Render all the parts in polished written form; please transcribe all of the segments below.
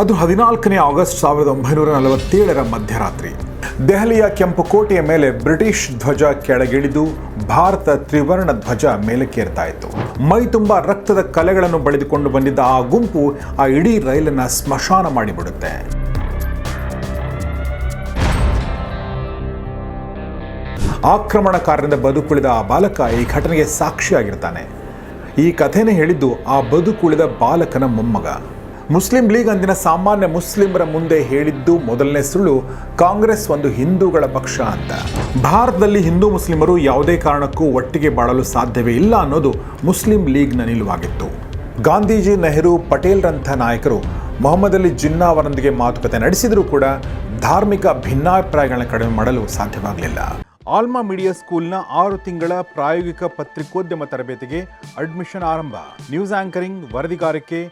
ಅದು 14ನೇ ಆಗಸ್ಟ್ 1947ರ ಮಧ್ಯರಾತ್ರಿ. ದೆಹಲಿಯ ಕೆಂಪುಕೋಟೆಯ ಮೇಲೆ ಬ್ರಿಟಿಷ್ ಧ್ವಜ ಕೆಳಗಿಳಿದು ಭಾರತ ತ್ರಿವರ್ಣ ಧ್ವಜ ಮೇಲಕ್ಕೇರ್ತಾ ಇತ್ತು. ಮೈ ತುಂಬ ರಕ್ತದ ಕಲೆಗಳನ್ನು ಬಳಿದುಕೊಂಡು ಬಂದಿದ್ದ ಆ ಗುಂಪು ಆ ಇಡೀ ರೈಲನ್ನು ಸ್ಮಶಾನ ಮಾಡಿಬಿಡುತ್ತೆ. ಆಕ್ರಮಣಕಾರರಿಂದ ಬದುಕುಳಿದ ಆ ಬಾಲಕ ಈ ಘಟನೆಗೆ ಸಾಕ್ಷಿಯಾಗಿರ್ತಾನೆ. ಈ ಕಥೆನೇ ಹೇಳಿದ್ದು ಆ ಬದುಕುಳಿದ ಬಾಲಕನ ಮೊಮ್ಮಗ. ಮುಸ್ಲಿಂ ಲೀಗ್ ಅಂದಿನ ಸಾಮಾನ್ಯ ಮುಸ್ಲಿಮರ ಮುಂದೆ ಹೇಳಿದ್ದು ಮೊದಲನೇ ಸುಳ್ಳು, ಕಾಂಗ್ರೆಸ್ ಒಂದು ಹಿಂದೂಗಳ ಪಕ್ಷ ಅಂತ. ಭಾರತದಲ್ಲಿ ಹಿಂದೂ ಮುಸ್ಲಿಮರು ಯಾವುದೇ ಕಾರಣಕ್ಕೂ ಒಟ್ಟಿಗೆ ಬಾಳಲು ಸಾಧ್ಯವೇ ಇಲ್ಲ ಅನ್ನೋದು ಮುಸ್ಲಿಂ ಲೀಗ್ನ ನಿಲುವಾಗಿತ್ತು. ಗಾಂಧೀಜಿ, ನೆಹರು, ಪಟೇಲ್ರಂಥ ನಾಯಕರು ಮೊಹಮ್ಮದ್ ಅಲಿ ಜಿನ್ನಾ ಅವರೊಂದಿಗೆ ಮಾತುಕತೆ ನಡೆಸಿದರೂ ಕೂಡ ಧಾರ್ಮಿಕ ಭಿನ್ನಾಭಿಪ್ರಾಯಗಳನ್ನ ಕಡಿಮೆ ಮಾಡಲು ಸಾಧ್ಯವಾಗಲಿಲ್ಲ. ಆಲ್ಮಾ ಮೀಡಿಯಾ ಸ್ಕೂಲ್ನ 6 ತಿಂಗಳ ಪ್ರಾಯೋಗಿಕ ಪತ್ರಿಕೋದ್ಯಮ ತರಬೇತಿಗೆ ಅಡ್ಮಿಷನ್ ಆರಂಭ. ನ್ಯೂಸ್ ಆಂಕರಿಂಗ್, ವರದಿಗಾರಿಕೆ,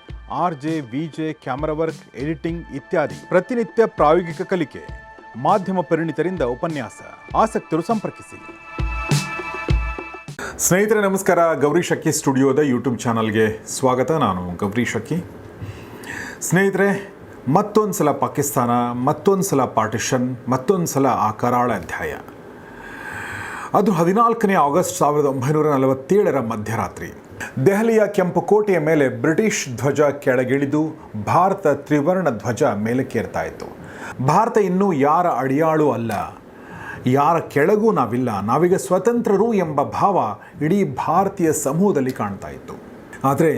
RJ, VJ, camera work, editing ಇತ್ಯಾದಿ ಪ್ರತಿನಿತ್ಯ ಪ್ರಾಯೋಗಿಕ ಕಲಿಕೆ. ಮಾಧ್ಯಮ ಪರಿಣಿತರಿಂದ ಉಪನ್ಯಾಸ. ಆಸಕ್ತರು ಸಂಪರ್ಕಿಸಿ. ಸ್ನೇಹಿತರೆ ನಮಸ್ಕಾರ. ಗೌರಿ ಶಕ್ಕಿ ಸ್ಟುಡಿಯೋದ ಯೂಟ್ಯೂಬ್ ಚಾನಲ್ಗೆ ಸ್ವಾಗತ. ನಾನು ಗೌರಿ ಶಕ್ಕಿ. ಸ್ನೇಹಿತರೆ, ಮತ್ತೊಂದು ಸಲ ಪಾಕಿಸ್ತಾನ, ಮತ್ತೊಂದು ಸಲ ಪಾರ್ಟಿಷನ್, ಮತ್ತೊಂದು ಸಲ ಆ ಕರಾಳ ಅಧ್ಯಾಯ. ಅದು 14ನೇ ಆಗಸ್ಟ್ 1947ರ ಮಧ್ಯರಾತ್ರಿ. ದೆಹಲಿಯ ಕೆಂಪುಕೋಟೆಯ ಮೇಲೆ ಬ್ರಿಟಿಷ್ ಧ್ವಜ ಕೆಳಗಿಳಿದು ಭಾರತ ತ್ರಿವರ್ಣ ಧ್ವಜ ಮೇಲಕ್ಕೇರ್ತಾ ಇತ್ತು. ಭಾರತ ಇನ್ನೂ ಯಾರ ಅಡಿಯಾಳು ಅಲ್ಲ, ಯಾರ ಕೆಳಗೂ ನಾವಿಲ್ಲ, ನಾವೀಗ ಸ್ವತಂತ್ರರು ಎಂಬ ಭಾವ ಇಡೀ ಭಾರತೀಯ ಸಮೂಹದಲ್ಲಿ ಕಾಣ್ತಾ ಇತ್ತು. ಆದರೆ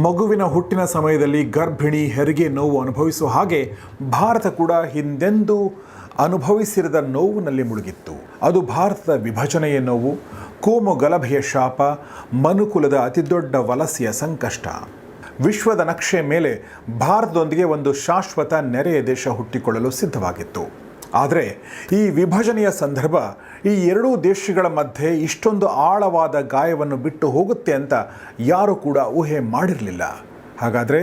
ಮಗುವಿನ ಹುಟ್ಟಿನ ಸಮಯದಲ್ಲಿ ಗರ್ಭಿಣಿ ಹೆರಿಗೆ ನೋವು ಅನುಭವಿಸುವ ಹಾಗೆ ಭಾರತ ಕೂಡ ಹಿಂದೆಂದೂ ಅನುಭವಿಸಿರದ ನೋವಿನಲ್ಲಿ ಮುಳುಗಿತ್ತು. ಅದು ಭಾರತದ ವಿಭಜನೆಯ ನೋವು, ಕೋಮು ಗಲಭೆಯ ಶಾಪ, ಮನುಕುಲದ ಅತಿದೊಡ್ಡ ವಲಸೆಯ ಸಂಕಷ್ಟ. ವಿಶ್ವದ ನಕ್ಷೆ ಮೇಲೆ ಭಾರತದೊಂದಿಗೆ ಒಂದು ಶಾಶ್ವತ ನೆರೆಯ ದೇಶ ಹುಟ್ಟಿಕೊಳ್ಳಲು ಸಿದ್ಧವಾಗಿತ್ತು. ಆದರೆ ಈ ವಿಭಜನೆಯ ಸಂದರ್ಭ ಈ ಎರಡೂ ದೇಶಗಳ ಮಧ್ಯೆ ಇಷ್ಟೊಂದು ಆಳವಾದ ಗಾಯವನ್ನು ಬಿಟ್ಟು ಹೋಗುತ್ತೆ ಅಂತ ಯಾರೂ ಕೂಡ ಊಹೆ ಮಾಡಿರಲಿಲ್ಲ. ಹಾಗಾದರೆ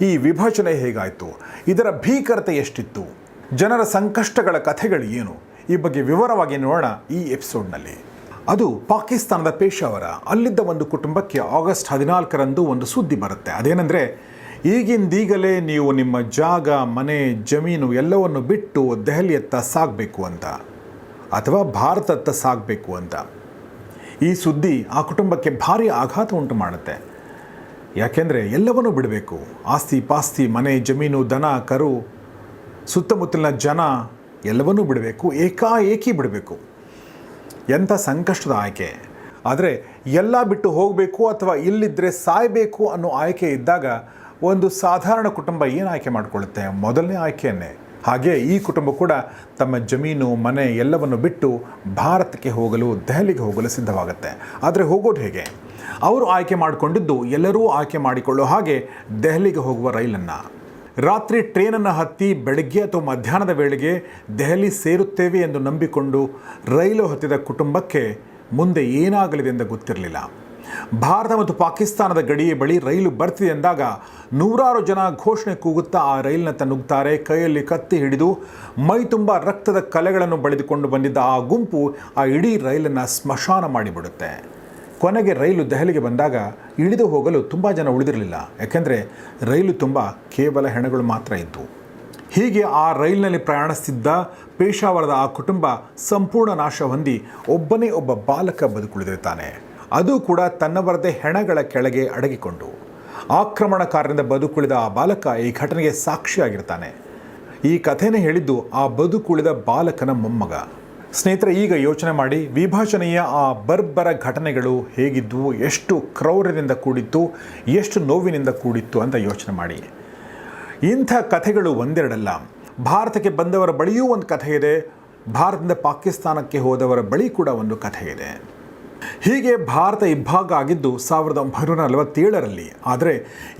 ಈ ವಿಭಜನೆ ಹೇಗಾಯಿತು? ಇದರ ಭೀಕರತೆ ಎಷ್ಟಿತ್ತು? ಜನರ ಸಂಕಷ್ಟಗಳ ಕಥೆಗಳು ಏನು? ಈ ಬಗ್ಗೆ ವಿವರವಾಗಿ ನೋಡೋಣ ಈ ಎಪಿಸೋಡ್ನಲ್ಲಿ. ಅದು ಪಾಕಿಸ್ತಾನದ ಪೇಶಾವರ. ಅಲ್ಲಿದ್ದ ಒಂದು ಕುಟುಂಬಕ್ಕೆ ಆಗಸ್ಟ್ 14ರಂದು ಒಂದು ಸುದ್ದಿ ಬರುತ್ತೆ. ಅದೇನೆಂದರೆ, ಈಗಿಂದೀಗಲೇ ನೀವು ನಿಮ್ಮ ಜಾಗ, ಮನೆ, ಜಮೀನು ಎಲ್ಲವನ್ನು ಬಿಟ್ಟು ದೆಹಲಿಯತ್ತ ಸಾಗಬೇಕು ಅಂತ, ಅಥವಾ ಭಾರತದತ್ತ ಸಾಗಬೇಕು ಅಂತ. ಈ ಸುದ್ದಿ ಆ ಕುಟುಂಬಕ್ಕೆ ಭಾರಿ ಆಘಾತ ಉಂಟು ಮಾಡುತ್ತೆ. ಯಾಕೆಂದರೆ ಎಲ್ಲವನ್ನೂ ಬಿಡಬೇಕು. ಆಸ್ತಿ ಪಾಸ್ತಿ, ಮನೆ, ಜಮೀನು, ದನ, ಕರು, ಸುತ್ತಮುತ್ತಲಿನ ಜನ ಎಲ್ಲವನ್ನೂ ಬಿಡಬೇಕು, ಏಕಾಏಕಿ ಬಿಡಬೇಕು. ಎಂಥ ಸಂಕಷ್ಟದ ಆಯ್ಕೆ! ಆದರೆ ಎಲ್ಲ ಬಿಟ್ಟು ಹೋಗಬೇಕು ಅಥವಾ ಇಲ್ಲಿದ್ದರೆ ಸಾಯಬೇಕು ಅನ್ನೋ ಆಯ್ಕೆ ಇದ್ದಾಗ ಒಂದು ಸಾಧಾರಣ ಕುಟುಂಬ ಏನು ಆಯ್ಕೆ ಮಾಡಿಕೊಳ್ಳುತ್ತೆ? ಮೊದಲನೇ ಆಯ್ಕೆಯನ್ನೇ. ಹಾಗೆ ಈ ಕುಟುಂಬ ಕೂಡ ತಮ್ಮ ಜಮೀನು, ಮನೆ ಎಲ್ಲವನ್ನು ಬಿಟ್ಟು ಭಾರತಕ್ಕೆ ಹೋಗಲು, ದೆಹಲಿಗೆ ಹೋಗಲು ಸಿದ್ಧವಾಗುತ್ತೆ. ಆದರೆ ಹೋಗೋದು ಹೇಗೆ? ಅವರು ಆಯ್ಕೆ ಮಾಡಿಕೊಂಡಿದ್ದು ಎಲ್ಲರೂ ಆಯ್ಕೆ ಮಾಡಿಕೊಳ್ಳೋ ಹಾಗೆ ದೆಹಲಿಗೆ ಹೋಗುವ ರೈಲನ್ನು. ರಾತ್ರಿ ಟ್ರೇನನ್ನು ಹತ್ತಿ ಬೆಳಗ್ಗೆ ಅಥವಾ ಮಧ್ಯಾಹ್ನದ ವೇಳೆಗೆ ದೆಹಲಿ ಸೇರುತ್ತೇವೆ ಎಂದು ನಂಬಿಕೊಂಡು ರೈಲು ಹತ್ತಿದ ಕುಟುಂಬಕ್ಕೆ ಮುಂದೆ ಏನಾಗಲಿದೆ ಎಂದು ಗೊತ್ತಿರಲಿಲ್ಲ. ಭಾರತ ಮತ್ತು ಪಾಕಿಸ್ತಾನದ ಗಡಿಯ ಬಳಿ ರೈಲು ಬರ್ತಿದೆ ಎಂದಾಗ ನೂರಾರು ಜನ ಘೋಷಣೆ ಕೂಗುತ್ತಾ ಆ ರೈಲಿನತ್ತ ನುಗ್ತಾರೆ. ಕೈಯಲ್ಲಿ ಕತ್ತಿ ಹಿಡಿದು ಮೈ ತುಂಬ ರಕ್ತದ ಕಲೆಗಳನ್ನು ಬಳಿದುಕೊಂಡು ಬಂದಿದ್ದ ಆ ಗುಂಪು ಆ ಇಡೀ ರೈಲನ್ನು ಸ್ಮಶಾನ ಮಾಡಿಬಿಡುತ್ತೆ. ಕೊನೆಗೆ ರೈಲು ದೆಹಲಿಗೆ ಬಂದಾಗ ಇಳಿದು ಹೋಗಲು ತುಂಬ ಜನ ಉಳಿದಿರಲಿಲ್ಲ. ಯಾಕೆಂದರೆ ರೈಲು ತುಂಬ ಕೇವಲ ಹೆಣಗಳು ಮಾತ್ರ ಇತ್ತು. ಹೀಗೆ ಆ ರೈಲಿನಲ್ಲಿ ಪ್ರಯಾಣಿಸ್ತಿದ್ದ ಪೇಶಾವರದ ಆ ಕುಟುಂಬ ಸಂಪೂರ್ಣ ನಾಶ ಹೊಂದಿ ಒಬ್ಬನೇ ಒಬ್ಬ ಬಾಲಕ ಬದುಕುಳಿದಿರ್ತಾನೆ. ಅದು ಕೂಡ ತನ್ನವರದೇ ಹೆಣಗಳ ಕೆಳಗೆ ಅಡಗಿಕೊಂಡು. ಆಕ್ರಮಣಕಾರರಿಂದ ಬದುಕುಳಿದ ಆ ಬಾಲಕ ಈ ಘಟನೆಗೆ ಸಾಕ್ಷಿಯಾಗಿರ್ತಾನೆ. ಈ ಕಥೆನೇ ಹೇಳಿದ್ದು ಆ ಬದುಕುಳಿದ ಬಾಲಕನ ಮೊಮ್ಮಗ. ಸ್ನೇಹಿತರೆ, ಈಗ ಯೋಚನೆ ಮಾಡಿ, ವಿಭಜನೆಯ ಆ ಬರ್ಬರ ಘಟನೆಗಳು ಹೇಗಿದ್ದವು, ಎಷ್ಟು ಕ್ರೌರ್ಯದಿಂದ ಕೂಡಿತ್ತು, ಎಷ್ಟು ನೋವಿನಿಂದ ಕೂಡಿತ್ತು ಅಂತ ಯೋಚನೆ ಮಾಡಿ. ಇಂಥ ಕಥೆಗಳು ಒಂದೆರಡಲ್ಲ. ಭಾರತಕ್ಕೆ ಬಂದವರ ಬಳಿಯೂ ಒಂದು ಕಥೆ ಇದೆ, ಭಾರತದಿಂದ ಪಾಕಿಸ್ತಾನಕ್ಕೆ ಹೋದವರ ಬಳಿ ಕೂಡ ಒಂದು ಕಥೆ ಇದೆ. ಹೀಗೆ ಭಾರತ ಇಬ್ಬಾಗ ಆಗಿದ್ದು 1947ರಲ್ಲಿ. ಆದರೆ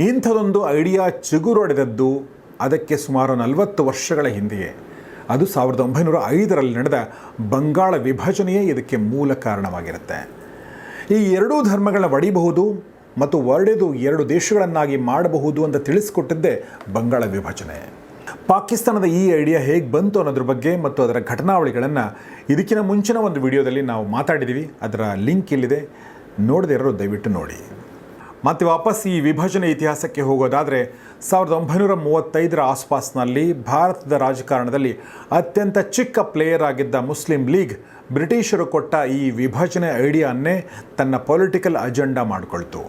ಇಂಥದೊಂದು ಐಡಿಯಾ ಚಿಗುರೊಡೆದದ್ದು ಅದಕ್ಕೆ ಸುಮಾರು 40 ವರ್ಷಗಳ ಹಿಂದೆಯೇ. ಅದು 1905ರಲ್ಲಿ ನಡೆದ ಬಂಗಾಳ ವಿಭಜನೆಯೇ ಇದಕ್ಕೆ ಮೂಲ ಕಾರಣವಾಗಿರುತ್ತೆ. ಈ ಎರಡೂ ಧರ್ಮಗಳನ್ನ ಒಡಿಬಹುದು ಮತ್ತು ಒಡೆದು ಎರಡು ದೇಶಗಳನ್ನಾಗಿ ಮಾಡಬಹುದು ಅಂತ ತಿಳಿಸ್ಕೊಟ್ಟಿದ್ದೇ ಬಂಗಾಳ ವಿಭಜನೆ. ಪಾಕಿಸ್ತಾನದ ಈ ಐಡಿಯಾ ಹೇಗೆ ಬಂತು ಅನ್ನೋದ್ರ ಬಗ್ಗೆ ಮತ್ತು ಅದರ ಘಟನಾವಳಿಗಳನ್ನು ಇದಕ್ಕಿಂತ ಮುಂಚಿನ ಒಂದು ವಿಡಿಯೋದಲ್ಲಿ ನಾವು ಮಾತಾಡಿದ್ದೀವಿ. ಅದರ ಲಿಂಕ್ ಇಲ್ಲಿದೆ, ನೋಡದೇ ಇರೋರು ದಯವಿಟ್ಟು ನೋಡಿ. ಮತ್ತು ವಾಪಸ್ ಈ ವಿಭಜನೆ ಇತಿಹಾಸಕ್ಕೆ ಹೋಗೋದಾದರೆ 1935 ಆಸ್ಪಾಸ್ನಲ್ಲಿ ಭಾರತದ ರಾಜಕಾರಣದಲ್ಲಿ ಅತ್ಯಂತ ಚಿಕ್ಕ ಪ್ಲೇಯರ್ ಆಗಿದ್ದ ಮುಸ್ಲಿಂ ಲೀಗ್ ಬ್ರಿಟಿಷರು ಕೊಟ್ಟ ಈ ವಿಭಜನೆ ಐಡಿಯಾನ್ನೇ ತನ್ನ ಪೊಲಿಟಿಕಲ್ ಅಜೆಂಡಾ ಮಾಡಿಕೊಳ್ತು.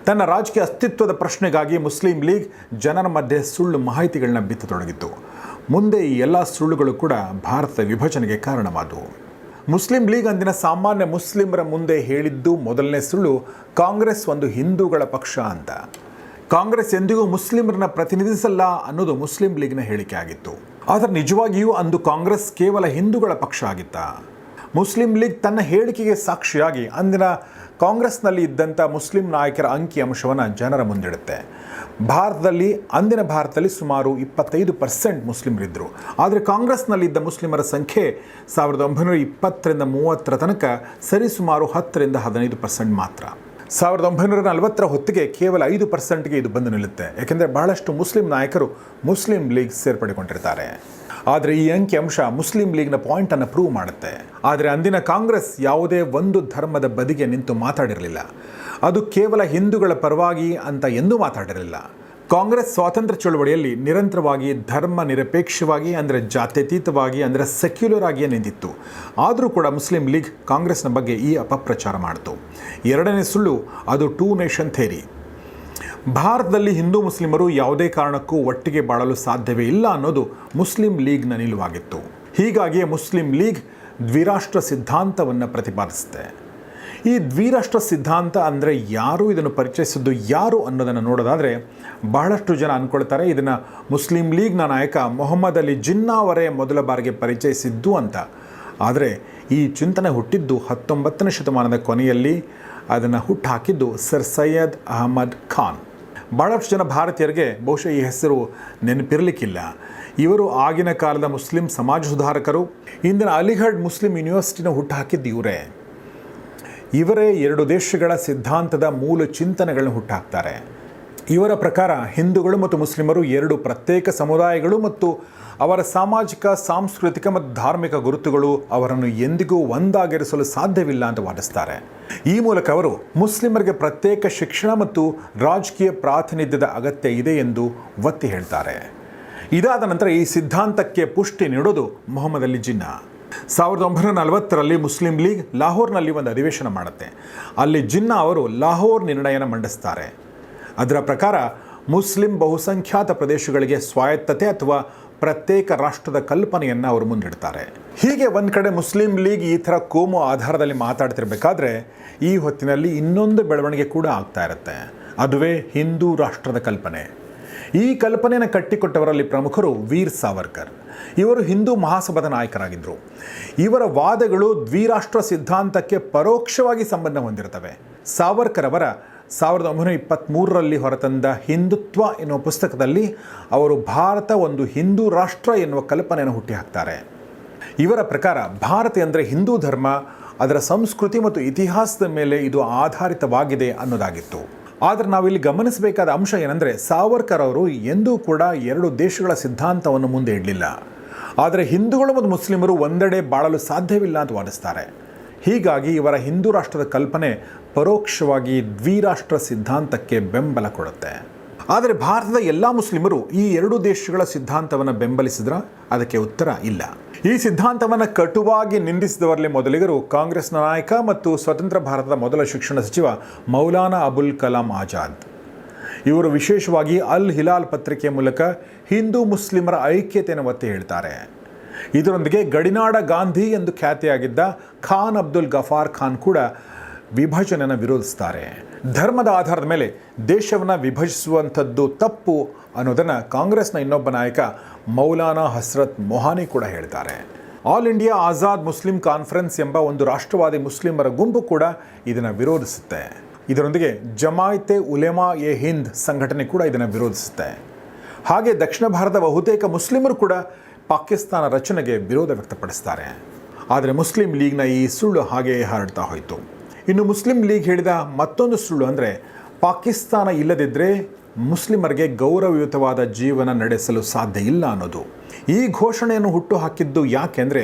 ತನ್ನ ರಾಜಕೀಯ ಅಸ್ತಿತ್ವದ ಪ್ರಶ್ನೆಗಾಗಿ ಮುಸ್ಲಿಂ ಲೀಗ್ ಜನರ ಮಧ್ಯೆ ಸುಳ್ಳು ಮಾಹಿತಿಗಳನ್ನ ಬಿತ್ತತೊಡಗಿತು. ಮುಂದೆ ಈ ಎಲ್ಲ ಸುಳ್ಳುಗಳು ಕೂಡ ಭಾರತದ ವಿಭಜನೆಗೆ ಕಾರಣವಾದವು. ಮುಸ್ಲಿಂ ಲೀಗ್ ಅಂದಿನ ಸಾಮಾನ್ಯ ಮುಸ್ಲಿಮರ ಮುಂದೆ ಹೇಳಿದ್ದು ಮೊದಲನೇ ಸುಳ್ಳು, ಕಾಂಗ್ರೆಸ್ ಒಂದು ಹಿಂದೂಗಳ ಪಕ್ಷ ಅಂತ. ಕಾಂಗ್ರೆಸ್ ಎಂದಿಗೂ ಮುಸ್ಲಿಮರನ್ನ ಪ್ರತಿನಿಧಿಸಲ್ಲ ಅನ್ನೋದು ಮುಸ್ಲಿಂ ಲೀಗ್ನ ಹೇಳಿಕೆ ಆಗಿತ್ತು. ಆದರೆ ನಿಜವಾಗಿಯೂ ಅಂದು ಕಾಂಗ್ರೆಸ್ ಕೇವಲ ಹಿಂದೂಗಳ ಪಕ್ಷ ಆಗಿತ್ತಾ? ಮುಸ್ಲಿಂ ಲೀಗ್ ತನ್ನ ಹೇಳಿಕೆಗೆ ಸಾಕ್ಷಿಯಾಗಿ ಅಂದಿನ ಕಾಂಗ್ರೆಸ್ನಲ್ಲಿ ಇದ್ದಂಥ ಮುಸ್ಲಿಂ ನಾಯಕರ ಅಂಕಿಅಂಶವನ್ನು ಜನರ ಮುಂದಿಡುತ್ತೆ. ಅಂದಿನ ಭಾರತದಲ್ಲಿ ಸುಮಾರು 25% ಮುಸ್ಲಿಮರಿದ್ದರು. ಆದರೆ ಕಾಂಗ್ರೆಸ್ನಲ್ಲಿದ್ದ ಮುಸ್ಲಿಮರ ಸಂಖ್ಯೆ 1920-30 ತನಕ ಸರಿಸುಮಾರು 10-15% ಮಾತ್ರ. 1940 ಹೊತ್ತಿಗೆ ಕೇವಲ 5%ಗೆ ಇದು ಬಂದು ನಿಲ್ಲುತ್ತೆ. ಯಾಕೆಂದರೆ ಬಹಳಷ್ಟು ಮುಸ್ಲಿಂ ನಾಯಕರು ಮುಸ್ಲಿಂ ಲೀಗ್ ಸೇರ್ಪಡೆಗೊಂಡಿರ್ತಾರೆ. ಆದರೆ ಈ ಅಂಕಿಅಂಶ ಮುಸ್ಲಿಂ ಲೀಗ್ನ ಪಾಯಿಂಟನ್ನು ಪ್ರೂವ್ ಮಾಡುತ್ತೆ. ಆದರೆ ಅಂದಿನ ಕಾಂಗ್ರೆಸ್ ಯಾವುದೇ ಒಂದು ಧರ್ಮದ ಬದಿಗೆ ನಿಂತು ಮಾತಾಡಿರಲಿಲ್ಲ. ಅದು ಕೇವಲ ಹಿಂದೂಗಳ ಪರವಾಗಿ ಅಂತ ಎಂದೂ ಮಾತಾಡಿರಲಿಲ್ಲ. ಕಾಂಗ್ರೆಸ್ ಸ್ವಾತಂತ್ರ್ಯ ಚಳವಳಿಯಲ್ಲಿ ನಿರಂತರವಾಗಿ ಧರ್ಮ ನಿರಪೇಕ್ಷವಾಗಿ, ಅಂದರೆ ಜಾತ್ಯತೀತವಾಗಿ, ಅಂದರೆ ಸೆಕ್ಯುಲರ್ ಆಗಿಯೇ ನಿಂತಿತ್ತು. ಆದರೂ ಕೂಡ ಮುಸ್ಲಿಂ ಲೀಗ್ ಕಾಂಗ್ರೆಸ್ನ ಬಗ್ಗೆ ಈ ಅಪಪ್ರಚಾರ ಮಾಡಿತು. ಎರಡನೇ ಸುಳ್ಳು, ಅದು 2 ನೇಷನ್ ಥಿಯರಿ. ಭಾರತದಲ್ಲಿ ಹಿಂದೂ ಮುಸ್ಲಿಮರು ಯಾವುದೇ ಕಾರಣಕ್ಕೂ ಒಟ್ಟಿಗೆ ಬಾಳಲು ಸಾಧ್ಯವೇ ಇಲ್ಲ ಅನ್ನೋದು ಮುಸ್ಲಿಂ ಲೀಗ್ನ ನಿಲುವಾಗಿತ್ತು. ಹೀಗಾಗಿಯೇ ಮುಸ್ಲಿಂ ಲೀಗ್ ದ್ವಿರಾಷ್ಟ್ರ ಸಿದ್ಧಾಂತವನ್ನು ಪ್ರತಿಪಾದಿಸುತ್ತೆ. ಈ ದ್ವಿರಾಷ್ಟ್ರ ಸಿದ್ಧಾಂತ ಅಂದರೆ ಯಾರು, ಇದನ್ನು ಪರಿಚಯಿಸಿದ್ದು ಯಾರು ಅನ್ನೋದನ್ನು ನೋಡೋದಾದರೆ ಬಹಳಷ್ಟು ಜನ ಅಂದ್ಕೊಳ್ತಾರೆ ಇದನ್ನು ಮುಸ್ಲಿಂ ಲೀಗ್ನ ನಾಯಕ ಮೊಹಮ್ಮದ್ ಅಲಿ ಜಿನ್ನಾ ಅವರೇ ಮೊದಲ ಬಾರಿಗೆ ಪರಿಚಯಿಸಿದ್ದು ಅಂತ. ಆದರೆ ಈ ಚಿಂತನೆ ಹುಟ್ಟಿದ್ದು 19ನೇ ಶತಮಾನದ ಕೊನೆಯಲ್ಲಿ. ಅದನ್ನು ಹುಟ್ಟುಹಾಕಿದ್ದು ಸರ್ ಸೈಯದ್ ಅಹಮದ್ ಖಾನ್. ಭಾಳಷ್ಟು ಜನ ಭಾರತೀಯರಿಗೆ ಬಹುಶಃ ಈ ಹೆಸರು ನೆನಪಿರಲಿಕ್ಕಿಲ್ಲ. ಇವರು ಆಗಿನ ಕಾಲದ ಮುಸ್ಲಿಂ ಸಮಾಜ ಸುಧಾರಕರು. ಇಂದಿನ ಅಲಿಗಢ್ ಮುಸ್ಲಿಂ ಯೂನಿವರ್ಸಿಟಿನ ಹುಟ್ಟುಹಾಕಿದ್ದು ಇವರೇ 2 ದೇಶಗಳ ಸಿದ್ಧಾಂತದ ಮೂಲ ಚಿಂತನೆಗಳನ್ನು ಹುಟ್ಟುಹಾಕ್ತಾರೆ. ಇವರ ಪ್ರಕಾರ ಹಿಂದೂಗಳು ಮತ್ತು ಮುಸ್ಲಿಮರು 2 ಪ್ರತ್ಯೇಕ ಸಮುದಾಯಗಳು ಮತ್ತು ಅವರ ಸಾಮಾಜಿಕ, ಸಾಂಸ್ಕೃತಿಕ ಮತ್ತು ಧಾರ್ಮಿಕ ಗುರುತುಗಳು ಅವರನ್ನು ಎಂದಿಗೂ ಒಂದಾಗಿರಿಸಲು ಸಾಧ್ಯವಿಲ್ಲ ಅಂತ ವಾದಿಸ್ತಾರೆ. ಈ ಮೂಲಕ ಅವರು ಮುಸ್ಲಿಮರಿಗೆ ಪ್ರತ್ಯೇಕ ಶಿಕ್ಷಣ ಮತ್ತು ರಾಜಕೀಯ ಪ್ರಾತಿನಿಧ್ಯದ ಅಗತ್ಯ ಇದೆ ಎಂದು ಒತ್ತಿ ಹೇಳ್ತಾರೆ. ಇದಾದ ನಂತರ ಈ ಸಿದ್ಧಾಂತಕ್ಕೆ ಪುಷ್ಟಿ ನೀಡೋದು ಮೊಹಮ್ಮದ್ ಅಲಿ ಜಿನ್ನಾ. 1940ರಲ್ಲಿ ಮುಸ್ಲಿಂ ಲೀಗ್ ಲಾಹೋರ್ನಲ್ಲಿ ಒಂದು ಅಧಿವೇಶನ ಮಾಡುತ್ತೆ. ಅಲ್ಲಿ ಜಿನ್ನಾ ಅವರು ಲಾಹೋರ್ ನಿರ್ಣಯನ ಮಂಡಿಸ್ತಾರೆ. ಅದರ ಪ್ರಕಾರ ಮುಸ್ಲಿಂ ಬಹುಸಂಖ್ಯಾತ ಪ್ರದೇಶಗಳಿಗೆ ಸ್ವಾಯತ್ತತೆ ಅಥವಾ ಪ್ರತ್ಯೇಕ ರಾಷ್ಟ್ರದ ಕಲ್ಪನೆಯನ್ನು ಅವರು ಮುಂದಿಡ್ತಾರೆ. ಹೀಗೆ ಒಂದು ಕಡೆ ಮುಸ್ಲಿಂ ಲೀಗ್ ಈ ಥರ ಕೋಮು ಆಧಾರದಲ್ಲಿ ಮಾತಾಡ್ತಿರ್ಬೇಕಾದ್ರೆ ಈ ಹೊತ್ತಿನಲ್ಲಿ ಇನ್ನೊಂದು ಬೆಳವಣಿಗೆ ಕೂಡ ಆಗ್ತಾ ಇರುತ್ತೆ. ಅದುವೇ ಹಿಂದೂ ರಾಷ್ಟ್ರದ ಕಲ್ಪನೆ. ಈ ಕಲ್ಪನೆಯನ್ನು ಕಟ್ಟಿಕೊಟ್ಟವರಲ್ಲಿ ಪ್ರಮುಖರು ವೀರ್ ಸಾವರ್ಕರ್. ಇವರು ಹಿಂದೂ ಮಹಾಸಭಾದ ನಾಯಕರಾಗಿದ್ದರು. ಇವರ ವಾದಗಳು ದ್ವಿರಾಷ್ಟ್ರ ಸಿದ್ಧಾಂತಕ್ಕೆ ಪರೋಕ್ಷವಾಗಿ ಸಂಬಂಧ ಹೊಂದಿರ್ತವೆ. ಸಾವರ್ಕರ್ ಅವರ 1923ರಲ್ಲಿ ಹೊರತಂದ ಹಿಂದುತ್ವ ಎನ್ನುವ ಪುಸ್ತಕದಲ್ಲಿ ಅವರು ಭಾರತ ಒಂದು ಹಿಂದೂ ರಾಷ್ಟ್ರ ಎನ್ನುವ ಕಲ್ಪನೆಯನ್ನು ಹುಟ್ಟಿಹಾಕ್ತಾರೆ. ಇವರ ಪ್ರಕಾರ ಭಾರತ ಅಂದರೆ ಹಿಂದೂ ಧರ್ಮ, ಅದರ ಸಂಸ್ಕೃತಿ ಮತ್ತು ಇತಿಹಾಸದ ಮೇಲೆ ಇದು ಆಧಾರಿತವಾಗಿದೆ ಅನ್ನೋದಾಗಿತ್ತು. ಆದರೆ ನಾವಿಲ್ಲಿ ಗಮನಿಸಬೇಕಾದ ಅಂಶ ಏನೆಂದರೆ ಸಾವರ್ಕರ್ ಅವರು ಎಂದೂ ಕೂಡ 2 ದೇಶಗಳ ಸಿದ್ಧಾಂತವನ್ನು ಮುಂದೆ ಇಡಲಿಲ್ಲ. ಆದರೆ ಹಿಂದೂಗಳು ಮತ್ತು ಮುಸ್ಲಿಮರು ಒಂದೆಡೆ ಬಾಳಲು ಸಾಧ್ಯವಿಲ್ಲ ಅಂತ ವಾದಿಸ್ತಾರೆ. ಹೀಗಾಗಿ ಇವರ ಹಿಂದೂ ರಾಷ್ಟ್ರದ ಕಲ್ಪನೆ ಪರೋಕ್ಷವಾಗಿ ದ್ವಿರಾಷ್ಟ್ರ ಸಿದ್ಧಾಂತಕ್ಕೆ ಬೆಂಬಲ ಕೊಡುತ್ತೆ. ಆದರೆ ಭಾರತದ ಎಲ್ಲ ಮುಸ್ಲಿಮರು ಈ 2 ದೇಶಗಳ ಸಿದ್ಧಾಂತವನ್ನು ಬೆಂಬಲಿಸಿದ್ರ? ಅದಕ್ಕೆ ಉತ್ತರ ಇಲ್ಲ. ಈ ಸಿದ್ಧಾಂತವನ್ನು ಕಟುವಾಗಿ ನಿಂದಿಸಿದವರಲ್ಲಿ ಮೊದಲಿಗರು ಕಾಂಗ್ರೆಸ್ನ ನಾಯಕ ಮತ್ತು ಸ್ವತಂತ್ರ ಭಾರತದ ಮೊದಲ ಶಿಕ್ಷಣ ಸಚಿವ ಮೌಲಾನಾ ಅಬುಲ್ ಕಲಾಂ ಆಜಾದ್. ಇವರು ವಿಶೇಷವಾಗಿ ಅಲ್ ಹಿಲಾಲ್ ಪತ್ರಿಕೆಯ ಮೂಲಕ ಹಿಂದೂ ಮುಸ್ಲಿಮರ ಐಕ್ಯತೆಯನ್ನು ಒತ್ತಿ ಹೇಳ್ತಾರೆ. ಇದರೊಂದಿಗೆ ಗಡಿನಾಡ ಗಾಂಧಿ ಎಂದು ಖ್ಯಾತಿಯಾಗಿದ್ದ ಖಾನ್ ಅಬ್ದುಲ್ ಗಫಾರ್ ಖಾನ್ ಕೂಡ ವಿಭಜನೆಯನ್ನು ವಿರೋಧಿಸ್ತಾರೆ. ಧರ್ಮದ ಆಧಾರದ ಮೇಲೆ ದೇಶವನ್ನು ವಿಭಜಿಸುವಂಥದ್ದು ತಪ್ಪು ಅನ್ನೋದನ್ನು ಕಾಂಗ್ರೆಸ್ನ ಇನ್ನೊಬ್ಬ ನಾಯಕ ಮೌಲಾನಾ ಹಸ್ರತ್ ಮೊಹಾನಿ ಕೂಡ ಹೇಳ್ತಾರೆ. All India Azad Muslim conference ಎಂಬ ಒಂದು ರಾಷ್ಟ್ರವಾದಿ ಮುಸ್ಲಿಮರ ಗುಂಪು ಕೂಡ ಇದನ್ನು ವಿರೋಧಿಸುತ್ತೆ. ಇದರೊಂದಿಗೆ ಜಮಾಯಿತೆ ಉಲೆಮಾ ಎ ಹಿಂದ್ ಸಂಘಟನೆ ಕೂಡ ಇದನ್ನು ವಿರೋಧಿಸುತ್ತೆ. ಹಾಗೆ ದಕ್ಷಿಣ ಭಾರತದ ಬಹುತೇಕ ಮುಸ್ಲಿಮರು ಕೂಡ ಪಾಕಿಸ್ತಾನ ರಚನೆಗೆ ವಿರೋಧ ವ್ಯಕ್ತಪಡಿಸ್ತಾರೆ. ಆದರೆ ಮುಸ್ಲಿಂ ಲೀಗ್ನ ಈ ಸುಳ್ಳು ಹಾಗೆಯೇ ಹರಡ್ತಾ ಹೋಯಿತು. ಇನ್ನು ಮುಸ್ಲಿಂ ಲೀಗ್ ಹೇಳಿದ ಮತ್ತೊಂದು ಸುಳ್ಳು ಅಂದರೆ ಪಾಕಿಸ್ತಾನ ಇಲ್ಲದಿದ್ದರೆ ಮುಸ್ಲಿಮರಿಗೆ ಗೌರವಯುತವಾದ ಜೀವನ ನಡೆಸಲು ಸಾಧ್ಯ ಇಲ್ಲ ಅನ್ನೋದು. ಈ ಘೋಷಣೆಯನ್ನು ಹುಟ್ಟುಹಾಕಿದ್ದು ಯಾಕೆಂದರೆ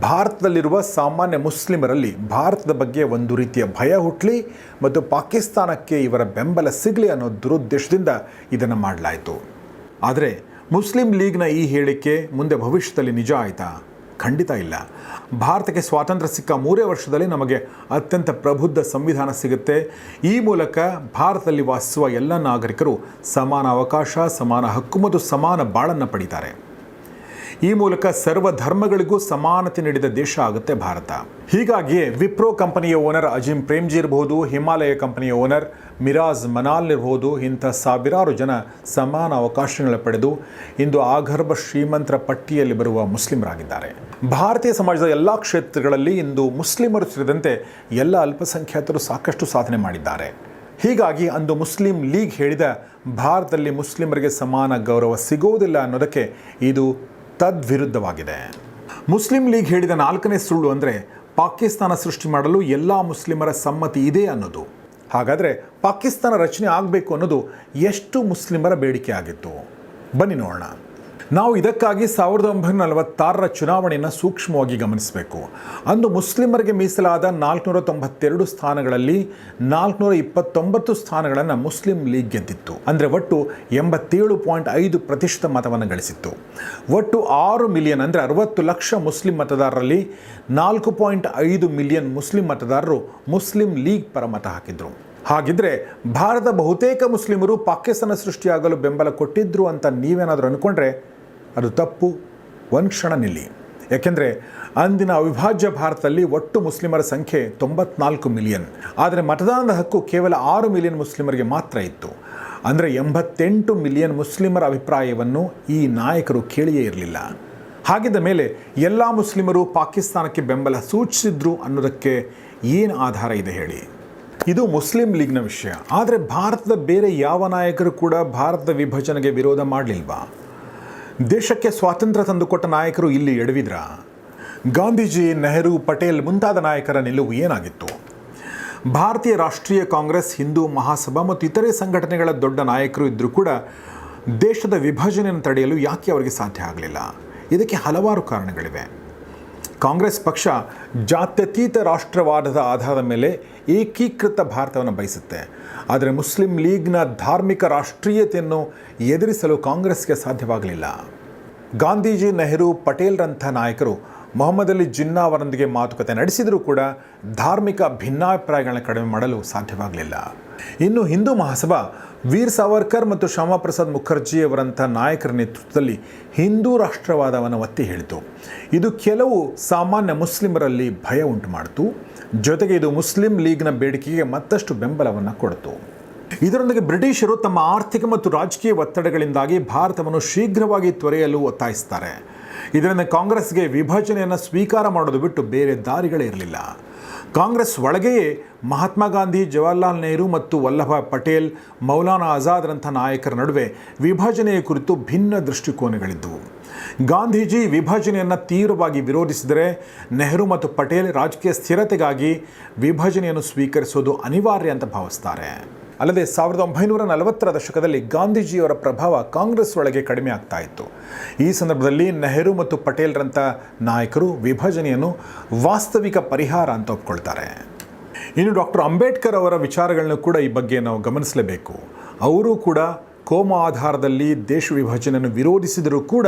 ಭಾರತದಲ್ಲಿರುವ ಸಾಮಾನ್ಯ ಮುಸ್ಲಿಮರಲ್ಲಿ ಭಾರತದ ಬಗ್ಗೆ ಒಂದು ರೀತಿಯ ಭಯ ಹುಟ್ಟಲಿ ಮತ್ತು ಪಾಕಿಸ್ತಾನಕ್ಕೆ ಇವರ ಬೆಂಬಲ ಸಿಗಲಿ ಅನ್ನೋ ದುರುದ್ದೇಶದಿಂದ ಇದನ್ನು ಮಾಡಲಾಯಿತು. ಆದರೆ ಮುಸ್ಲಿಂ ಲೀಗ್ನ ಈ ಹೇಳಿಕೆ ಮುಂದೆ ಭವಿಷ್ಯದಲ್ಲಿ ನಿಜ ಆಯಿತಾ? ಖಂಡಿತ ಇಲ್ಲ. ಭಾರತಕ್ಕೆ ಸ್ವಾತಂತ್ರ್ಯ ಸಿಕ್ಕ 3 ವರ್ಷದಲ್ಲಿ ನಮಗೆ ಅತ್ಯಂತ ಪ್ರಬುದ್ಧ ಸಂವಿಧಾನ ಸಿಗುತ್ತೆ. ಈ ಮೂಲಕ ಭಾರತದಲ್ಲಿ ವಾಸಿಸುವ ಎಲ್ಲ ನಾಗರಿಕರು ಸಮಾನ ಅವಕಾಶ, ಸಮಾನ ಹಕ್ಕು ಮತ್ತು ಸಮಾನ ಬಾಳನ್ನು ಪಡೀತಾರೆ. ಈ ಮೂಲಕ ಸರ್ವ ಧರ್ಮಗಳಿಗೂ ಸಮಾನತೆ ನೀಡಿದ ದೇಶ ಆಗುತ್ತೆ ಭಾರತ. ಹೀಗಾಗಿಯೇ ವಿಪ್ರೋ ಕಂಪನಿಯ ಓನರ್ ಅಜಿಮ್ ಪ್ರೇಮ್ಜಿ ಇರಬಹುದು, ಹಿಮಾಲಯ ಕಂಪನಿಯ ಓನರ್ ಮಿರಾಜ್ ಮನಾಲ್ ಇರಬಹುದು, ಇಂಥ ಸಾವಿರಾರು ಜನ ಸಮಾನ ಅವಕಾಶಗಳ ಪಡೆದು ಇಂದು ಆಗರ್ಭ ಶ್ರೀಮಂತರ ಪಟ್ಟಿಯಲ್ಲಿ ಬರುವ ಮುಸ್ಲಿಮರಾಗಿದ್ದಾರೆ. ಭಾರತೀಯ ಸಮಾಜದ ಎಲ್ಲ ಕ್ಷೇತ್ರಗಳಲ್ಲಿ ಇಂದು ಮುಸ್ಲಿಮರು ಸೇರಿದಂತೆ ಎಲ್ಲ ಅಲ್ಪಸಂಖ್ಯಾತರು ಸಾಕಷ್ಟು ಸಾಧನೆ ಮಾಡಿದ್ದಾರೆ. ಹೀಗಾಗಿ ಅಂದು ಮುಸ್ಲಿಂ ಲೀಗ್ ಹೇಳಿದ ಭಾರತದಲ್ಲಿ ಮುಸ್ಲಿಮರಿಗೆ ಸಮಾನ ಗೌರವ ಸಿಗೋದಿಲ್ಲ ಅನ್ನೋದಕ್ಕೆ ಇದು ತದ್ವಿರುದ್ಧವಾಗಿದೆ. ಮುಸ್ಲಿಂ ಲೀಗ್ ಹೇಳಿದ 4ನೇ ಸುಳ್ಳು ಅಂದರೆ ಪಾಕಿಸ್ತಾನ ಸೃಷ್ಟಿ ಮಾಡಲು ಎಲ್ಲ ಮುಸ್ಲಿಮರ ಸಮ್ಮತಿ ಇದೆ ಅನ್ನೋದು. ಹಾಗಾದರೆ ಪಾಕಿಸ್ತಾನ ರಚನೆ ಆಗಬೇಕು ಅನ್ನೋದು ಎಷ್ಟು ಮುಸ್ಲಿಮರ ಬೇಡಿಕೆ ಆಗಿತ್ತು? ಬನ್ನಿ ನೋಡೋಣ. ನಾವು ಇದಕ್ಕಾಗಿ 1946ರ ಚುನಾವಣೆಯನ್ನು ಸೂಕ್ಷ್ಮವಾಗಿ ಗಮನಿಸಬೇಕು. ಅಂದು ಮುಸ್ಲಿಮರಿಗೆ ಮೀಸಲಾದ 492 ಸ್ಥಾನಗಳಲ್ಲಿ 429 ಸ್ಥಾನಗಳನ್ನು ಮುಸ್ಲಿಂ ಲೀಗ್ ಗೆದ್ದಿತ್ತು. ಅಂದರೆ ಒಟ್ಟು 87.5% ಮತವನ್ನು ಗಳಿಸಿತ್ತು. ಒಟ್ಟು 6 ಮಿಲಿಯನ್ ಅಂದರೆ 60 ಲಕ್ಷ ಮುಸ್ಲಿಂ ಮತದಾರರಲ್ಲಿ 4.5 ಮಿಲಿಯನ್ ಮುಸ್ಲಿಂ ಮತದಾರರು ಮುಸ್ಲಿಂ ಲೀಗ್ ಪರ ಮತ ಹಾಕಿದ್ರು. ಹಾಗಿದ್ರೆ ಭಾರತ ಬಹುತೇಕ ಮುಸ್ಲಿಮರು ಪಾಕಿಸ್ತಾನ ಸೃಷ್ಟಿಯಾಗಲು ಬೆಂಬಲ ಕೊಟ್ಟಿದ್ರು ಅಂತ ನೀವೇನಾದರೂ ಅಂದ್ಕೊಂಡ್ರೆ ಅದು ತಪ್ಪು. ಒಂದು ಕ್ಷಣ ನಿಲ್ಲಿ. ಯಾಕೆಂದರೆ ಅಂದಿನ ಅವಿಭಾಜ್ಯ ಭಾರತದಲ್ಲಿ ಒಟ್ಟು ಮುಸ್ಲಿಮರ ಸಂಖ್ಯೆ 94 ಮಿಲಿಯನ್. ಆದರೆ ಮತದಾನದ ಹಕ್ಕು ಕೇವಲ 6 ಮಿಲಿಯನ್ ಮುಸ್ಲಿಮರಿಗೆ ಮಾತ್ರ ಇತ್ತು. ಅಂದರೆ 88 ಮಿಲಿಯನ್ ಮುಸ್ಲಿಮರ ಅಭಿಪ್ರಾಯವನ್ನು ಈ ನಾಯಕರು ಕೇಳಿಯೇ ಇರಲಿಲ್ಲ. ಹಾಗಿದ್ದ ಮೇಲೆ ಎಲ್ಲ ಮುಸ್ಲಿಮರು ಪಾಕಿಸ್ತಾನಕ್ಕೆ ಬೆಂಬಲ ಸೂಚಿಸಿದ್ರು ಅನ್ನೋದಕ್ಕೆ ಏನು ಆಧಾರ ಇದೆ ಹೇಳಿ? ಇದು ಮುಸ್ಲಿಂ ಲೀಗ್ನ ವಿಷಯ. ಆದರೆ ಭಾರತದ ಬೇರೆ ಯಾವ ನಾಯಕರು ಕೂಡ ಭಾರತದ ವಿಭಜನೆಗೆ ವಿರೋಧ ಮಾಡಲಿಲ್ವಾ? ದೇಶಕ್ಕೆ ಸ್ವಾತಂತ್ರ್ಯ ತಂದುಕೊಟ್ಟ ನಾಯಕರು ಇಲ್ಲಿ ಎಡವಿದ್ರಾ? ಗಾಂಧೀಜಿ, ನೆಹರು, ಪಟೇಲ್ ಮುಂತಾದ ನಾಯಕರ ನಿಲುವು ಏನಾಗಿತ್ತು? ಭಾರತೀಯ ರಾಷ್ಟ್ರೀಯ ಕಾಂಗ್ರೆಸ್, ಹಿಂದೂ ಮಹಾಸಭಾ ಮತ್ತು ಇತರೆ ಸಂಘಟನೆಗಳ ದೊಡ್ಡ ನಾಯಕರು ಇದ್ದರೂ ಕೂಡ ದೇಶದ ವಿಭಜನೆಯನ್ನು ತಡೆಯಲು ಯಾಕೆ ಅವರಿಗೆ ಸಾಧ್ಯ ಆಗಲಿಲ್ಲ? ಇದಕ್ಕೆ ಹಲವಾರು ಕಾರಣಗಳಿವೆ. ಕಾಂಗ್ರೆಸ್ ಪಕ್ಷ ಜಾತ್ಯತೀತ ರಾಷ್ಟ್ರವಾದದ ಆಧಾರದ ಮೇಲೆ ಏಕೀಕೃತ ಭಾರತವನ್ನು ಬಯಸುತ್ತೆ. ಆದರೆ ಮುಸ್ಲಿಂ ಲೀಗ್ನ ಧಾರ್ಮಿಕ ರಾಷ್ಟ್ರೀಯತೆಯನ್ನು ಎದುರಿಸಲು ಕಾಂಗ್ರೆಸ್ಗೆ ಸಾಧ್ಯವಾಗಲಿಲ್ಲ. ಗಾಂಧೀಜಿ, ನೆಹರು, ಪಟೇಲ್ರಂಥ ನಾಯಕರು ಮೊಹಮ್ಮದ್ ಅಲಿ ಜಿನ್ನಾ ಅವರೊಂದಿಗೆ ಮಾತುಕತೆ ನಡೆಸಿದರೂ ಕೂಡ ಧಾರ್ಮಿಕ ಭಿನ್ನಾಭಿಪ್ರಾಯಗಳನ್ನ ಕಡಿಮೆ ಮಾಡಲು ಸಾಧ್ಯವಾಗಲಿಲ್ಲ. ಇನ್ನು ಹಿಂದೂ ಮಹಾಸಭಾ ವೀರ್ ಸಾವರ್ಕರ್ ಮತ್ತು ಶ್ಯಾಮಾ ಪ್ರಸಾದ್ ಮುಖರ್ಜಿ ಅವರಂಥ ನಾಯಕರ ನೇತೃತ್ವದಲ್ಲಿ ಹಿಂದೂ ರಾಷ್ಟ್ರವಾದವನ್ನು ಒತ್ತಿ ಹೇಳಿತು. ಇದು ಕೆಲವು ಸಾಮಾನ್ಯ ಮುಸ್ಲಿಮರಲ್ಲಿ ಭಯ ಉಂಟು ಮಾಡಿತು. ಜೊತೆಗೆ ಇದು ಮುಸ್ಲಿಂ ಲೀಗ್ನ ಬೇಡಿಕೆಗೆ ಮತ್ತಷ್ಟು ಬೆಂಬಲವನ್ನು ಕೊಡಿತು. ಇದರೊಂದಿಗೆ ಬ್ರಿಟಿಷರು ತಮ್ಮ ಆರ್ಥಿಕ ಮತ್ತು ರಾಜಕೀಯ ಒತ್ತಡಗಳಿಂದಾಗಿ ಭಾರತವನ್ನು ಶೀಘ್ರವಾಗಿ ತೊರೆಯಲು ಒತ್ತಾಯಿಸ್ತಾರೆ. ಇದರಿಂದ ಕಾಂಗ್ರೆಸ್ಗೆ ವಿಭಜನೆಯನ್ನು ಸ್ವೀಕಾರ ಮಾಡೋದು ಬಿಟ್ಟು ಬೇರೆ ದಾರಿಗಳೇ ಇರಲಿಲ್ಲ. ಕಾಂಗ್ರೆಸ್ ಒಳಗೆಯೇ ಮಹಾತ್ಮ ಗಾಂಧಿ, ಜವಾಹರ್ಲಾಲ್ ನೆಹರು ಮತ್ತು ವಲ್ಲಭಾಯ್ ಪಟೇಲ್, ಮೌಲಾನಾ ಆಜಾದ್ರಂಥ ನಾಯಕರ ನಡುವೆ ವಿಭಜನೆಯ ಕುರಿತು ಭಿನ್ನ ದೃಷ್ಟಿಕೋನಗಳಿದ್ದವು. ಗಾಂಧೀಜಿ ವಿಭಜನೆಯನ್ನು ತೀವ್ರವಾಗಿ ವಿರೋಧಿಸಿದರೆ, ನೆಹರು ಮತ್ತು ಪಟೇಲ್ ರಾಜಕೀಯ ಸ್ಥಿರತೆಗಾಗಿ ವಿಭಜನೆಯನ್ನು ಸ್ವೀಕರಿಸೋದು ಅನಿವಾರ್ಯ ಅಂತ ಭಾವಿಸ್ತಾರೆ. ಅಲ್ಲದೆ 1940ರ ದಶಕದಲ್ಲಿ ಗಾಂಧೀಜಿಯವರ ಪ್ರಭಾವ ಕಾಂಗ್ರೆಸ್ ಒಳಗೆ ಕಡಿಮೆ ಆಗ್ತಾ ಇತ್ತು. ಈ ಸಂದರ್ಭದಲ್ಲಿ ನೆಹರು ಮತ್ತು ಪಟೇಲ್ರಂಥ ನಾಯಕರು ವಿಭಜನೆಯನ್ನು ವಾಸ್ತವಿಕ ಪರಿಹಾರ ಅಂತ ಒಪ್ಕೊಳ್ತಾರೆ. ಇನ್ನು ಡಾಕ್ಟರ್ ಅಂಬೇಡ್ಕರ್ ಅವರ ವಿಚಾರಗಳನ್ನು ಕೂಡ ಈ ಬಗ್ಗೆ ನಾವು ಗಮನಿಸಲೇಬೇಕು. ಅವರು ಕೂಡ ಕೋಮು ಆಧಾರದಲ್ಲಿ ದೇಶ ವಿಭಜನೆಯನ್ನು ವಿರೋಧಿಸಿದರೂ ಕೂಡ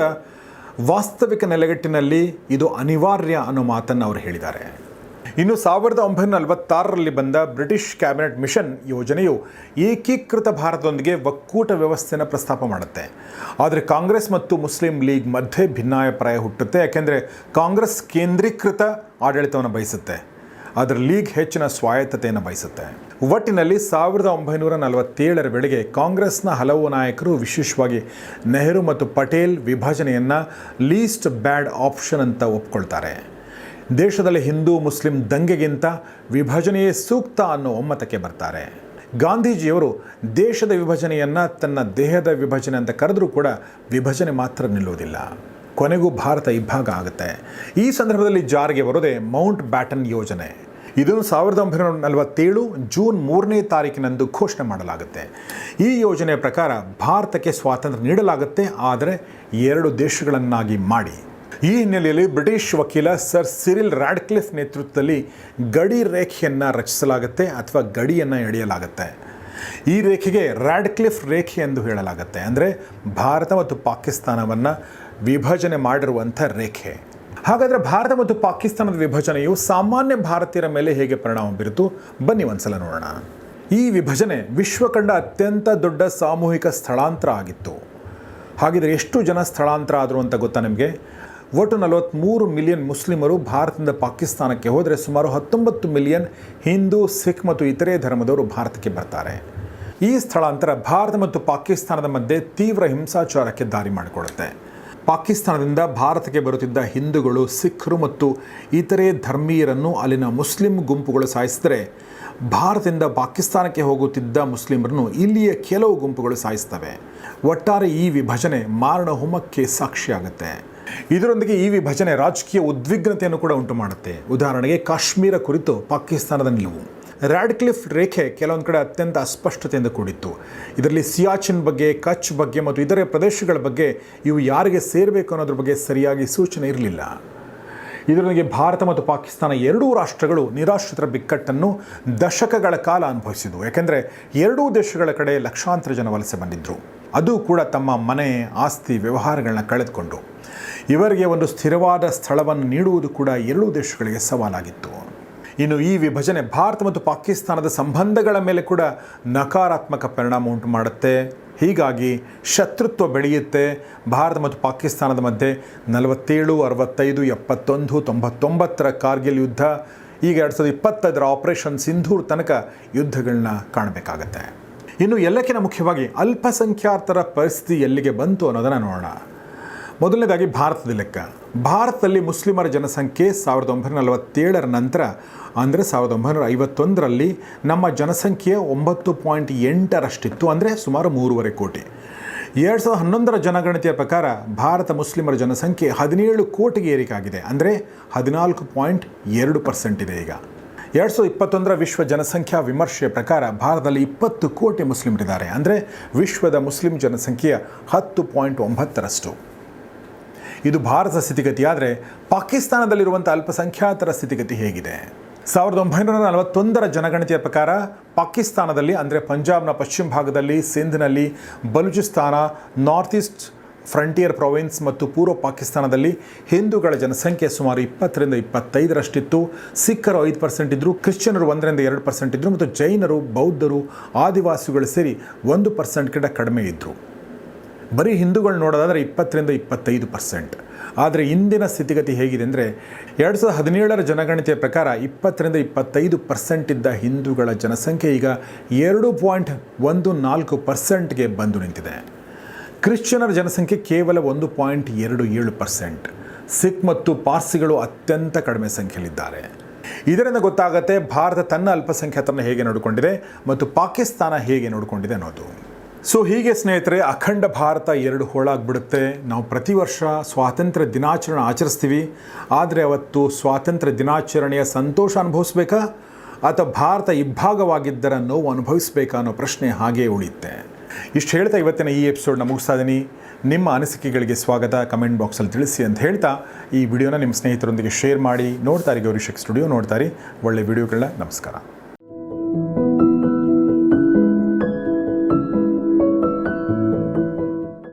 ವಾಸ್ತವಿಕ ನೆಲೆಗಟ್ಟಿನಲ್ಲಿ ಇದು ಅನಿವಾರ್ಯ ಅನ್ನೋ ಮಾತನ್ನು ಅವರು ಹೇಳಿದ್ದಾರೆ. ಇನ್ನು 1946ರಲ್ಲಿ ಬಂದ ಬ್ರಿಟಿಷ್ ಕ್ಯಾಬಿನೆಟ್ ಮಿಷನ್ ಯೋಜನೆಯು ಏಕೀಕೃತ ಭಾರತದೊಂದಿಗೆ ಒಕ್ಕೂಟ ವ್ಯವಸ್ಥೆಯನ್ನು ಪ್ರಸ್ತಾಪ ಮಾಡುತ್ತೆ. ಆದರೆ ಕಾಂಗ್ರೆಸ್ ಮತ್ತು ಮುಸ್ಲಿಂ ಲೀಗ್ ಮಧ್ಯೆ ಭಿನ್ನಾಭಿಪ್ರಾಯ ಹುಟ್ಟುತ್ತೆ. ಯಾಕೆಂದರೆ ಕಾಂಗ್ರೆಸ್ ಕೇಂದ್ರೀಕೃತ ಆಡಳಿತವನ್ನು ಬಯಸುತ್ತೆ, ಆದರೆ ಲೀಗ್ ಹೆಚ್ಚಿನ ಸ್ವಾಯತ್ತತೆಯನ್ನು ಬಯಸುತ್ತೆ. ಒಟ್ಟಿನಲ್ಲಿ 1947ರ ವೇಳೆಗೆ ಕಾಂಗ್ರೆಸ್ನ ಹಲವು ನಾಯಕರು, ವಿಶೇಷವಾಗಿ ನೆಹರು ಮತ್ತು ಪಟೇಲ್, ವಿಭಜನೆಯನ್ನು ಲೀಸ್ಟ್ ಬ್ಯಾಡ್ ಆಪ್ಷನ್ ಅಂತ ಒಪ್ಕೊಳ್ತಾರೆ. ದೇಶದಲ್ಲಿ ಹಿಂದೂ ಮುಸ್ಲಿಂ ದಂಗೆಗಿಂತ ವಿಭಜನೆಯೇ ಸೂಕ್ತ ಅನ್ನೋ ಒಮ್ಮತಕ್ಕೆ ಬರ್ತಾರೆ. ಗಾಂಧೀಜಿಯವರು ದೇಶದ ವಿಭಜನೆಯನ್ನು ತನ್ನ ದೇಹದ ವಿಭಜನೆ ಅಂತ ಕರೆದರೂ ಕೂಡ ವಿಭಜನೆ ಮಾತ್ರ ನಿಲ್ಲುವುದಿಲ್ಲ. ಕೊನೆಗೂ ಭಾರತ ಇಬ್ಬಾಗ ಆಗುತ್ತೆ. ಈ ಸಂದರ್ಭದಲ್ಲಿ ಜಾರಿಗೆ ಬರೋದೇ ಮೌಂಟ್ ಬ್ಯಾಟನ್ ಯೋಜನೆ. ಇದನ್ನು 1947 ಜೂನ್ 3ನೇ ತಾರೀಕಿನಂದು ಘೋಷಣೆ ಮಾಡಲಾಗುತ್ತೆ. ಈ ಯೋಜನೆಯ ಪ್ರಕಾರ ಭಾರತಕ್ಕೆ ಸ್ವಾತಂತ್ರ್ಯ ನೀಡಲಾಗುತ್ತೆ, ಆದರೆ 2 ದೇಶಗಳನ್ನಾಗಿ ಮಾಡಿ. ಈ ಹಿನ್ನೆಲೆಯಲ್ಲಿ ಬ್ರಿಟಿಷ್ ವಕೀಲ ಸರ್ ಸಿರಿಲ್ ರಾಡ್ಕ್ಲಿಫ್ ನೇತೃತ್ವದಲ್ಲಿ ಗಡಿ ರೇಖೆಯನ್ನು ರಚಿಸಲಾಗುತ್ತೆ ಅಥವಾ ಗಡಿಯನ್ನು ಎಳೆಯಲಾಗುತ್ತೆ. ಈ ರೇಖೆಗೆ ರಾಡ್ಕ್ಲಿಫ್ ರೇಖೆ ಎಂದು ಹೇಳಲಾಗುತ್ತೆ. ಅಂದರೆ ಭಾರತ ಮತ್ತು ಪಾಕಿಸ್ತಾನವನ್ನು ವಿಭಜನೆ ಮಾಡಿರುವಂಥ ರೇಖೆ. ಹಾಗಾದರೆ ಭಾರತ ಮತ್ತು ಪಾಕಿಸ್ತಾನದ ವಿಭಜನೆಯು ಸಾಮಾನ್ಯ ಭಾರತೀಯರ ಮೇಲೆ ಹೇಗೆ ಪರಿಣಾಮ ಬೀರಿತು, ಬನ್ನಿ ಒಂದ್ಸಲ ನೋಡೋಣ. ಈ ವಿಭಜನೆ ವಿಶ್ವ ಕಂಡ ಅತ್ಯಂತ ದೊಡ್ಡ ಸಾಮೂಹಿಕ ಸ್ಥಳಾಂತರ ಆಗಿತ್ತು. ಹಾಗಿದ್ರೆ ಎಷ್ಟು ಜನ ಸ್ಥಳಾಂತರ ಆದರು ಅಂತ ಗೊತ್ತಾ ನಿಮಗೆ? ಒಟ್ಟು 43 ಮಿಲಿಯನ್ ಮುಸ್ಲಿಮರು ಭಾರತದಿಂದ ಪಾಕಿಸ್ತಾನಕ್ಕೆ ಹೋದರೆ ಸುಮಾರು 19 ಮಿಲಿಯನ್ ಹಿಂದೂ, ಸಿಖ್ ಮತ್ತು ಇತರೆ ಧರ್ಮದವರು ಭಾರತಕ್ಕೆ ಬರ್ತಾರೆ. ಈ ಸ್ಥಳಾಂತರ ಭಾರತ ಮತ್ತು ಪಾಕಿಸ್ತಾನದ ಮಧ್ಯೆ ತೀವ್ರ ಹಿಂಸಾಚಾರಕ್ಕೆ ದಾರಿ ಮಾಡಿಕೊಡುತ್ತೆ. ಪಾಕಿಸ್ತಾನದಿಂದ ಭಾರತಕ್ಕೆ ಬರುತ್ತಿದ್ದ ಹಿಂದೂಗಳು, ಸಿಖ್ರು ಮತ್ತು ಇತರೆ ಧರ್ಮೀಯರನ್ನು ಅಲ್ಲಿನ ಮುಸ್ಲಿಂ ಗುಂಪುಗಳು ಸಾಯಿಸಿದರೆ, ಭಾರತದಿಂದ ಪಾಕಿಸ್ತಾನಕ್ಕೆ ಹೋಗುತ್ತಿದ್ದ ಮುಸ್ಲಿಮರನ್ನು ಇಲ್ಲಿಯ ಕೆಲವು ಗುಂಪುಗಳು ಸಾಯಿಸ್ತವೆ. ಒಟ್ಟಾರೆ ಈ ವಿಭಜನೆ ಮಾರಣ ಹೋಮಕ್ಕೆ ಸಾಕ್ಷಿಯಾಗುತ್ತೆ. ಇದರೊಂದಿಗೆ ಈ ವಿಭಜನೆ ರಾಜಕೀಯ ಉದ್ವಿಗ್ನತೆಯನ್ನು ಕೂಡ ಉಂಟು ಮಾಡುತ್ತೆ. ಉದಾಹರಣೆಗೆ ಕಾಶ್ಮೀರ ಕುರಿತು ಪಾಕಿಸ್ತಾನದ ನಿಲುವು. ರಾಡ್ಕ್ಲಿಫ್ ರೇಖೆ ಕೆಲವೊಂದು ಕಡೆ ಅತ್ಯಂತ ಅಸ್ಪಷ್ಟತೆಯಿಂದ ಕೂಡಿತ್ತು. ಇದರಲ್ಲಿ ಸಿಯಾಚಿನ್ ಬಗ್ಗೆ, ಕಚ್ ಬಗ್ಗೆ ಮತ್ತು ಇತರೆ ಪ್ರದೇಶಗಳ ಬಗ್ಗೆ ಇವು ಯಾರಿಗೆ ಸೇರಬೇಕು ಅನ್ನೋದ್ರ ಬಗ್ಗೆ ಸರಿಯಾಗಿ ಸೂಚನೆ ಇರಲಿಲ್ಲ. ಇದರೊಂದಿಗೆ ಭಾರತ ಮತ್ತು ಪಾಕಿಸ್ತಾನ 2 ರಾಷ್ಟ್ರಗಳು ನಿರಾಶ್ರಿತರ ಬಿಕ್ಕಟ್ಟನ್ನು ದಶಕಗಳ ಕಾಲ ಅನುಭವಿಸಿದವು. ಯಾಕೆಂದರೆ 2 ದೇಶಗಳ ಕಡೆ ಲಕ್ಷಾಂತರ ಜನ ವಲಸೆ ಬಂದಿದ್ದರು. ಅದು ಕೂಡ ತಮ್ಮ ಮನೆ, ಆಸ್ತಿ, ವ್ಯವಹಾರಗಳನ್ನ ಕಳೆದುಕೊಂಡು. ಇವರಿಗೆ ಒಂದು ಸ್ಥಿರವಾದ ಸ್ಥಳವನ್ನು ನೀಡುವುದು ಕೂಡ 2 ದೇಶಗಳಿಗೆ ಸವಾಲಾಗಿತ್ತು. ಇನ್ನು ಈ ವಿಭಜನೆ ಭಾರತ ಮತ್ತು ಪಾಕಿಸ್ತಾನದ ಸಂಬಂಧಗಳ ಮೇಲೆ ಕೂಡ ನಕಾರಾತ್ಮಕ ಪರಿಣಾಮ ಉಂಟು ಮಾಡುತ್ತೆ. ಹೀಗಾಗಿ ಶತ್ರುತ್ವ ಬೆಳೆಯುತ್ತೆ. ಭಾರತ ಮತ್ತು ಪಾಕಿಸ್ತಾನದ ಮಧ್ಯೆ 47, 65, 71, 99ರ ಕಾರ್ಗಿಲ್ ಯುದ್ಧ, ಈಗ 2025ರ ಆಪರೇಷನ್ ಸಿಂಧೂರ್ ತನಕ ಯುದ್ಧಗಳನ್ನ ಕಾಣಬೇಕಾಗತ್ತೆ. ಇನ್ನು ಎಲ್ಲಕ್ಕಿಂತ ಮುಖ್ಯವಾಗಿ ಅಲ್ಪಸಂಖ್ಯಾತರ ಪರಿಸ್ಥಿತಿ ಎಲ್ಲಿಗೆ ಬಂತು ಅನ್ನೋದನ್ನು ನೋಡೋಣ. ಮೊದಲನೇದಾಗಿ ಭಾರತದ ಲೆಕ್ಕ. ಭಾರತದಲ್ಲಿ ಮುಸ್ಲಿಮರ ಜನಸಂಖ್ಯೆ 1947ರ ನಂತರ ಅಂದರೆ 1951ರಲ್ಲಿ ನಮ್ಮ ಜನಸಂಖ್ಯೆ 9.8ರಷ್ಟಿತ್ತು, ಅಂದರೆ ಸುಮಾರು 3.5 ಕೋಟಿ. 2011ರ ಜನಗಣತಿಯ ಪ್ರಕಾರ ಭಾರತ ಮುಸ್ಲಿಮರ ಜನಸಂಖ್ಯೆ 17 ಕೋಟಿಗೆ ಏರಿಕೆಯಾಗಿದೆ, ಅಂದರೆ 14.2% ಇದೆ. ಈಗ 2021ರ ವಿಶ್ವ ಜನಸಂಖ್ಯಾ ವಿಮರ್ಶೆಯ ಪ್ರಕಾರ ಭಾರತದಲ್ಲಿ 20 ಕೋಟಿ ಮುಸ್ಲಿಮರಿದ್ದಾರೆ, ಅಂದರೆ ವಿಶ್ವದ ಮುಸ್ಲಿಂ ಜನಸಂಖ್ಯೆಯ 10.9ರಷ್ಟು. ಇದು ಭಾರತದ ಸ್ಥಿತಿಗತಿ. ಆದರೆ ಪಾಕಿಸ್ತಾನದಲ್ಲಿರುವಂಥ ಅಲ್ಪಸಂಖ್ಯಾತರ ಸ್ಥಿತಿಗತಿ ಹೇಗಿದೆ? 1941ರ ಜನಗಣತಿಯ ಪ್ರಕಾರ ಪಾಕಿಸ್ತಾನದಲ್ಲಿ, ಅಂದರೆ ಪಂಜಾಬ್ನ ಪಶ್ಚಿಮ ಭಾಗದಲ್ಲಿ, ಸಿಂಧ್ನಲ್ಲಿ, Baluchistan, north east frontier province ಮತ್ತು ಪೂರ್ವ ಪಾಕಿಸ್ತಾನದಲ್ಲಿ ಹಿಂದೂಗಳ ಜನಸಂಖ್ಯೆ ಸುಮಾರು 20ರಿಂದ 25ರಷ್ಟಿತ್ತು. ಸಿಖ್ಖರು 5% ಇದ್ದರು, ಕ್ರಿಶ್ಚಿಯನರು 1ರಿಂದ 2% ಇದ್ದರು ಮತ್ತು ಜೈನರು, ಬೌದ್ಧರು, ಆದಿವಾಸಿಗಳು ಸೇರಿ 1% ಗಿಂತ ಕಡಿಮೆ ಇದ್ದರು. ಬರೀ ಹಿಂದೂಗಳು ನೋಡೋದಾದರೆ 20ರಿಂದ 25%. ಆದರೆ ಇಂದಿನ ಸ್ಥಿತಿಗತಿ ಹೇಗಿದೆ ಅಂದರೆ 2017ರ ಜನಗಣತಿಯ ಪ್ರಕಾರ 20ರಿಂದ 25% ಇದ್ದ ಹಿಂದೂಗಳ ಜನಸಂಖ್ಯೆ ಈಗ 2.14%ಗೆ ಬಂದು ನಿಂತಿದೆ. ಕ್ರಿಶ್ಚಿಯನರ ಜನಸಂಖ್ಯೆ ಕೇವಲ 1.27%. ಸಿಖ್ ಮತ್ತು ಪಾರ್ಸಿಗಳು ಅತ್ಯಂತ ಕಡಿಮೆ ಸಂಖ್ಯೆಯಲ್ಲಿದ್ದಾರೆ. ಇದರಿಂದ ಗೊತ್ತಾಗುತ್ತೆ ಭಾರತ ತನ್ನ ಅಲ್ಪಸಂಖ್ಯಾತರನ್ನು ಹೇಗೆ ನೋಡಿಕೊಂಡಿದೆ ಮತ್ತು ಪಾಕಿಸ್ತಾನ ಹೇಗೆ ನೋಡಿಕೊಂಡಿದೆ ಅನ್ನೋದು. ಸೊ ಹೀಗೆ ಸ್ನೇಹಿತರೆ, ಅಖಂಡ ಭಾರತ 2 ಹೋಳಾಗ್ಬಿಡುತ್ತೆ. ನಾವು ಪ್ರತಿ ವರ್ಷ ಸ್ವಾತಂತ್ರ್ಯ ದಿನಾಚರಣೆ ಆಚರಿಸ್ತೀವಿ. ಆದರೆ ಅವತ್ತು ಸ್ವಾತಂತ್ರ್ಯ ದಿನಾಚರಣೆಯ ಸಂತೋಷ ಅನುಭವಿಸ್ಬೇಕಾ ಅಥವಾ ಭಾರತ ಇಬ್ಬಾಗವಾಗಿದ್ದರ ನೋವು ಅನುಭವಿಸ್ಬೇಕಾ ಅನ್ನೋ ಪ್ರಶ್ನೆ ಹಾಗೇ ಉಳಿಯುತ್ತೆ. ಇಷ್ಟು ಹೇಳ್ತಾ ಇವತ್ತಿನ ಈ ಎಪಿಸೋಡ್ನ ಮುಗಿಸ್ತಾ ಇದ್ದೀನಿ. ನಿಮ್ಮ ಅನಿಸಿಕೆಗಳಿಗೆ ಸ್ವಾಗತ. ಕಮೆಂಟ್ ಬಾಕ್ಸಲ್ಲಿ ತಿಳಿಸಿ ಅಂತ ಹೇಳ್ತಾ ಈ ವಿಡಿಯೋನ ನಿಮ್ಮ ಸ್ನೇಹಿತರೊಂದಿಗೆ ಶೇರ್ ಮಾಡಿ. ನೋಡ್ತಾರೆ ಗೌರಿ ಶಕ್ಕಿ ಸ್ಟುಡಿಯೋ, ನೋಡ್ತಾರೆ ಒಳ್ಳೆ ವಿಡಿಯೋಗಳನ್ನ. ನಮಸ್ಕಾರ.